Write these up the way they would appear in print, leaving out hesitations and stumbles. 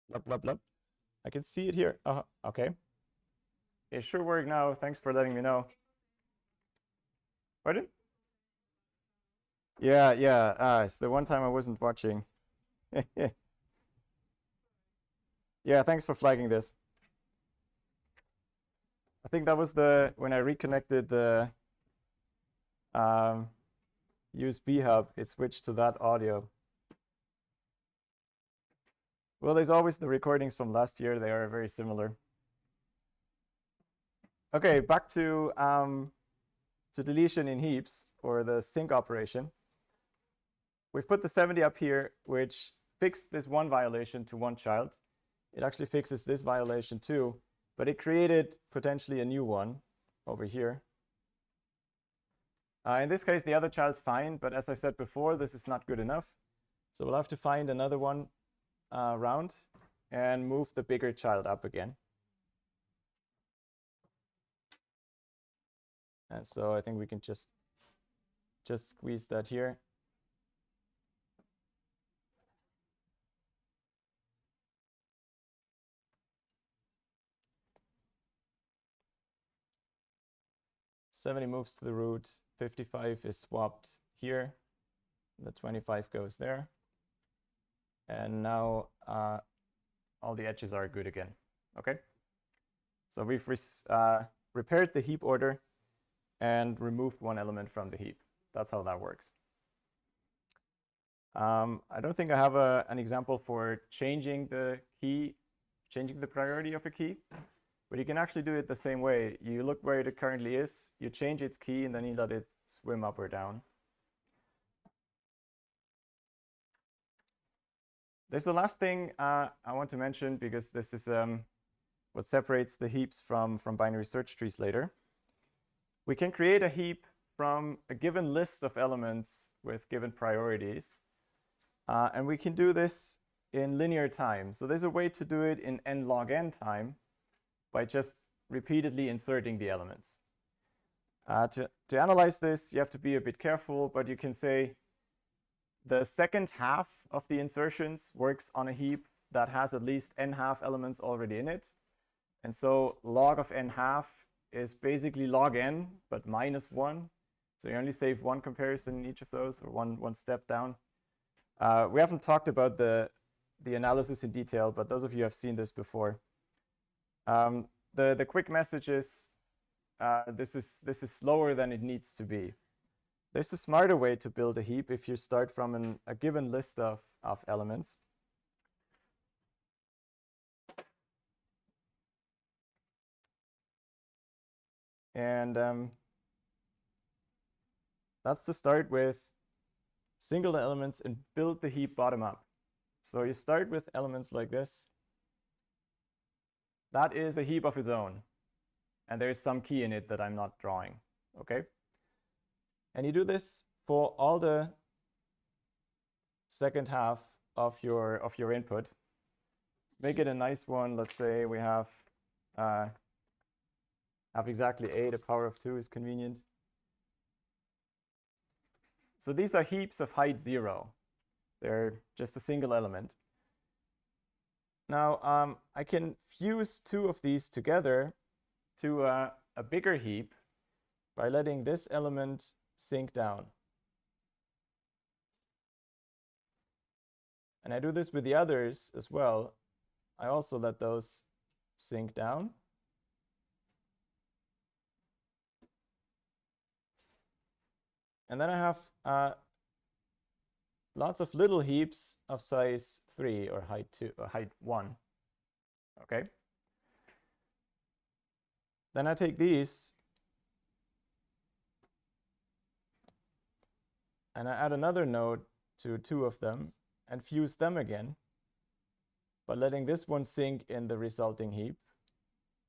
Blah, blah, blah. I can see it here. Okay. It should work now. Thanks for letting me know. Pardon? Yeah, yeah. It's the one time I wasn't watching. Yeah, thanks for flagging this. I think that was when I reconnected the USB hub, it switched to that audio. Well, there's always the recordings from last year. They are very similar. Okay, back to deletion in heaps, or the sync operation. We've put the 70 up here, which fixed this one violation to one child. It actually fixes this violation too, but it created potentially a new one over here. In this case, the other child's fine, but as I said before, this is not good enough. So we'll have to find another one round and move the bigger child up again. And so I think we can just squeeze that here. $70 moves to the root, 55 is swapped here, the 25 goes there. And now all the edges are good again. Okay. So we've repaired the heap order and removed one element from the heap. That's how that works. I don't think I have an example for changing the key, changing the priority of a key, but you can actually do it the same way. You look where it currently is, you change its key, and then you let it swim up or down. There's the last thing I want to mention, because this is what separates the heaps from binary search trees later. We can create a heap from a given list of elements with given priorities. And we can do this in linear time. So there's a way to do it in n log n time by just repeatedly inserting the elements. To analyze this, you have to be a bit careful, but you can say the second half of the insertions works on a heap that has at least n half elements already in it. And so log of n half is basically log n, but minus 1. So you only save one comparison in each of those, or one step down. We haven't talked about the analysis in detail, but those of you have seen this before. The quick message is this is slower than it needs to be. There's a smarter way to build a heap if you start from a given list of elements. And that's to start with single elements and build the heap bottom up. So you start with elements like this. That is a heap of its own. And there's some key in it that I'm not drawing. Okay? And you do this for all the second half of your input. Make it a nice one. Let's say we have exactly a. The power of 2 is convenient. So these are heaps of height 0. They're just a single element. Now I can fuse 2 of these together to a bigger heap by letting this element sink down. And I do this with the others as well. I also let those sink down. And then I have lots of little heaps of size 3 or height 2 or height 1. Okay. Then I take these and I add another node to 2 of them and fuse them again by letting this one sink in the resulting heap.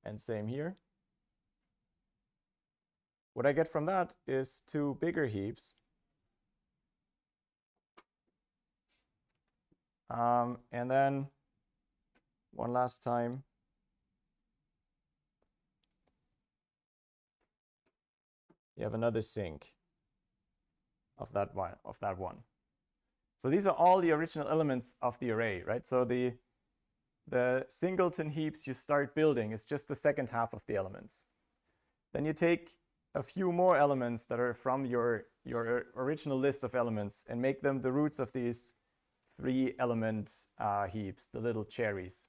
And same here. What I get from that is 2 bigger heaps. And then one last time, you have another sink of that one. So these are all the original elements of the array, right? So the the singleton heaps you start building is just the second half of the elements. Then you take a few more elements that are from your original list of elements and make them the roots of these 3-element heaps, the little cherries.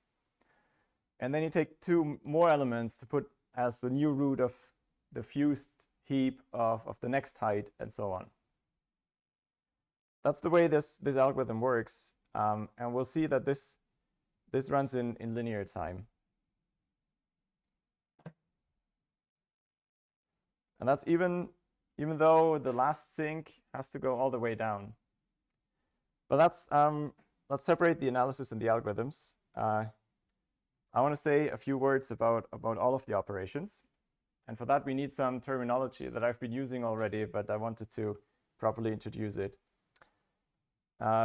And then you take 2 more elements to put as the new root of the fused heap of the next height, and so on. That's the way this algorithm works. And we'll see that this runs in linear time. And that's even though the last sync has to go all the way down. But let's separate the analysis and the algorithms. I want to say a few words about all of the operations. And for that, we need some terminology that I've been using already, but I wanted to properly introduce it.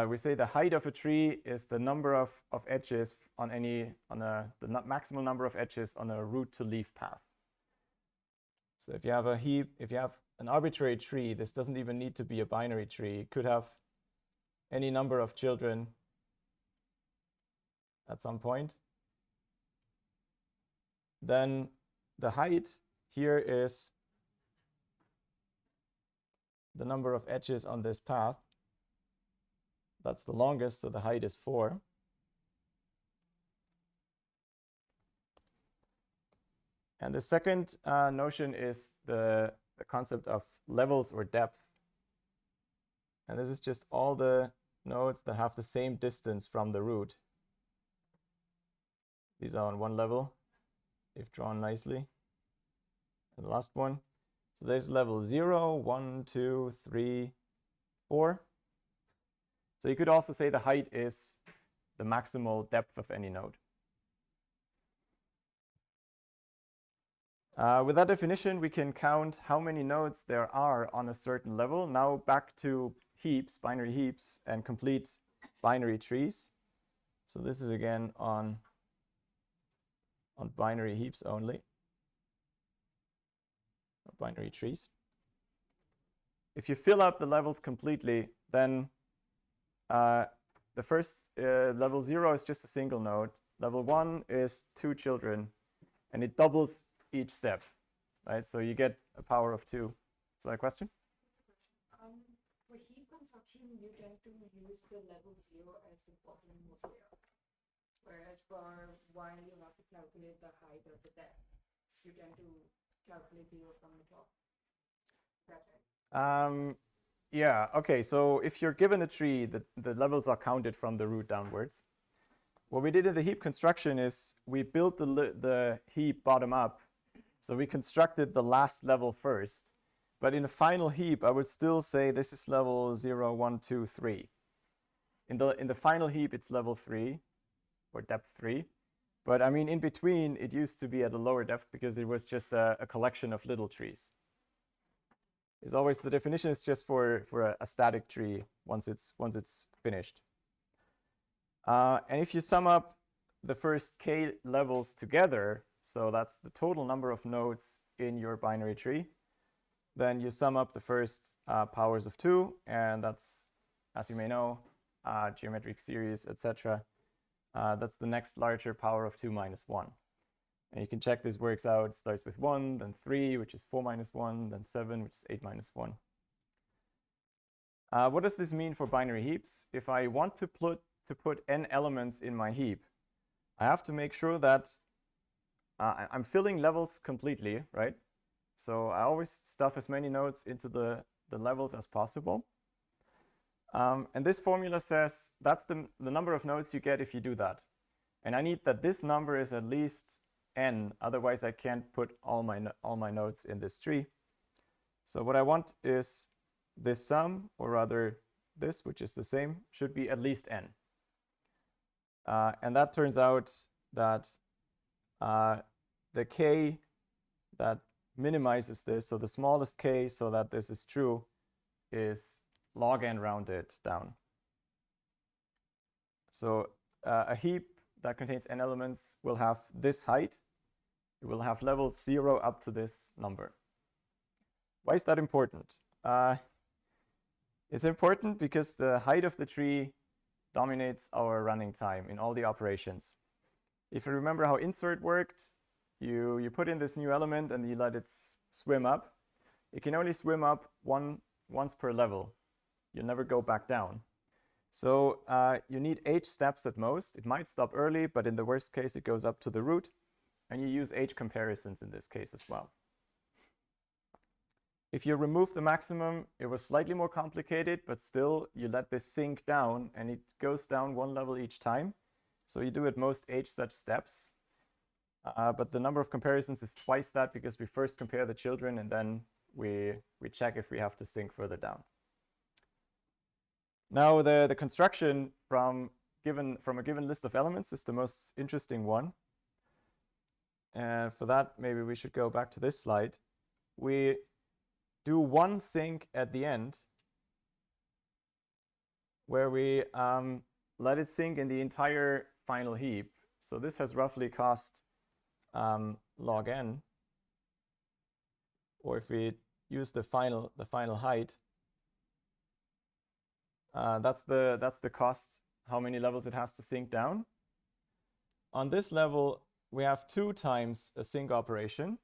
We say the height of a tree is the number of edges on the maximal number of edges on a root to leaf path. So if you have a heap, if you have an arbitrary tree, this doesn't even need to be a binary tree. It could have any number of children at some point. Then the height here is the number of edges on this path. That's the longest, so the height is 4. And the second notion is the concept of levels or depth. And this is just all the nodes that have the same distance from the root. These are on one level, if drawn nicely. And the last one. So there's level 0, 1, 2, 3, 4. So you could also say the height is the maximal depth of any node. With that definition, we can count how many nodes there are on a certain level. Now back to heaps, binary heaps, and complete binary trees. So this is again on binary heaps only, or binary trees. If you fill up the levels completely, then the first level 0 is just a single node. Level 1 is 2 children, and it doubles each step, right? So you get a power of 2. Is that a question? For heap construction, you tend to use the level 0 as the bottom of layer, whereas for while you have to calculate the height or the depth, you tend to calculate 0 from the top. That's right. Yeah, okay, so if you're given a tree, the levels are counted from the root downwards. What we did in the heap construction is we built the heap bottom up. So we constructed the last level first. But in the final heap, I would still say this is level 0, 1, 2, 3. In the final heap, it's level 3, or depth 3. But I mean, in between, it used to be at a lower depth because it was just a collection of little trees. Is always the definition is just for a static tree once it's finished. And if you sum up the first k levels together, so that's the total number of nodes in your binary tree, then you sum up the first powers of 2, and that's, as you may know, geometric series, etc. That's the next larger power of 2 minus 1. And you can check this works out. It starts with 1, then 3, which is 4 minus 1, then 7, which is 8 minus 1. What does this mean for binary heaps? If I want to put n elements in my heap, I have to make sure that I'm filling levels completely, right? So I always stuff as many nodes into the levels as possible. And this formula says that's the number of nodes you get if you do that. And I need that this number is at least n, otherwise I can't put all my nodes in this tree. So what I want is this sum, or rather this, which is the same, should be at least n. And that turns out that the k that minimizes this, so the smallest k so that this is true, is log n rounded down. So a heap that contains n elements will have this height. It will have levels 0 up to this number. Why is that important? It's important because the height of the tree dominates our running time in all the operations. If you remember how insert worked, you put in this new element and you let it swim up. It can only swim up once per level. You never go back down. So you need 8 steps at most. It might stop early, but in the worst case, it goes up to the root. And you use age comparisons in this case as well. If you remove the maximum, it was slightly more complicated, but still you let this sink down and it goes down 1 level each time. So you do at most 8 such steps. But the number of comparisons is twice that because we first compare the children and then we check if we have to sink further down. Now the construction from a given list of elements is the most interesting one. And for that, maybe we should go back to this slide. We do one sink at the end where we let it sink in the entire final heap. So this has roughly cost log n. Or if we use the final height, that's the cost, how many levels it has to sink down. On this level, we have 2 times a sink operation,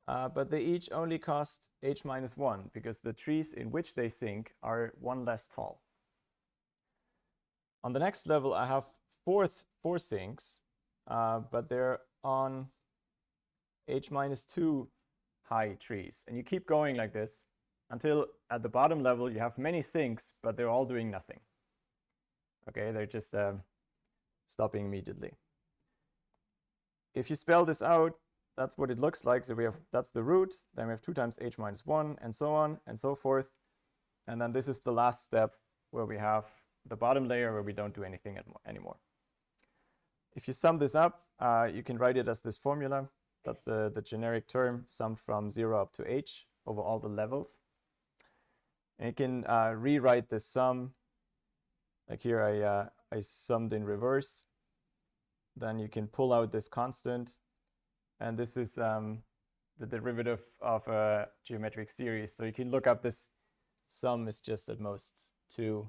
but they each only cost h-1 because the trees in which they sink are 1 less tall. On the next level, I have 4 sinks, but they're on h-2 high trees. And you keep going like this until at the bottom level you have many sinks, but they're all doing nothing. Okay, they're just stopping immediately. If you spell this out, that's what it looks like. So that's the root, then we have 2 times h-1, and so on and so forth. And then this is the last step where we have the bottom layer where we don't do anything anymore. If you sum this up, you can write it as this formula. That's the generic term summed from 0 up to h over all the levels. And you can rewrite the sum. Like here I summed in reverse. Then you can pull out this constant. And this is the derivative of a geometric series. So you can look up this sum is just at most 2.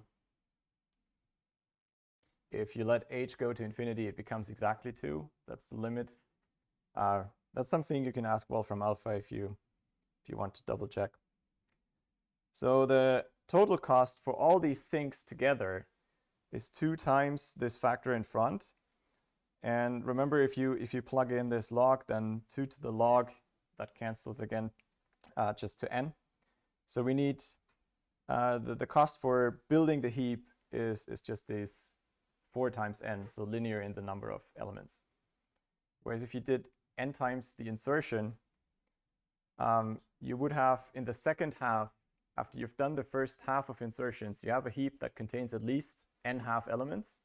If you let h go to infinity, it becomes exactly 2. That's the limit. That's something you can ask Wolfram Alpha if you want to double check. So the total cost for all these sinks together is 2 times this factor in front. And remember, if you plug in this log, then 2 to the log, that cancels again just to n. So we need the cost for building the heap is just this 4 times n, so linear in the number of elements. Whereas if you did n times the insertion, you would have in the second half, after you've done the first half of insertions, you have a heap that contains at least n half elements.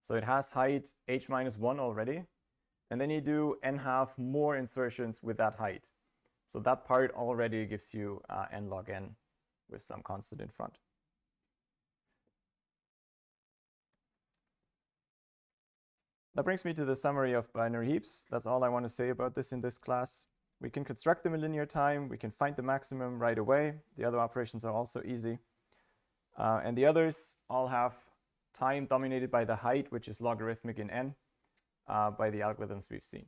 So it has height h-1 already. And then you do n half more insertions with that height. So that part already gives you n log n with some constant in front. That brings me to the summary of binary heaps. That's all I want to say about this in this class. We can construct them in linear time. We can find the maximum right away. The other operations are also easy. And the others all have time dominated by the height, which is logarithmic in n, by the algorithms we've seen.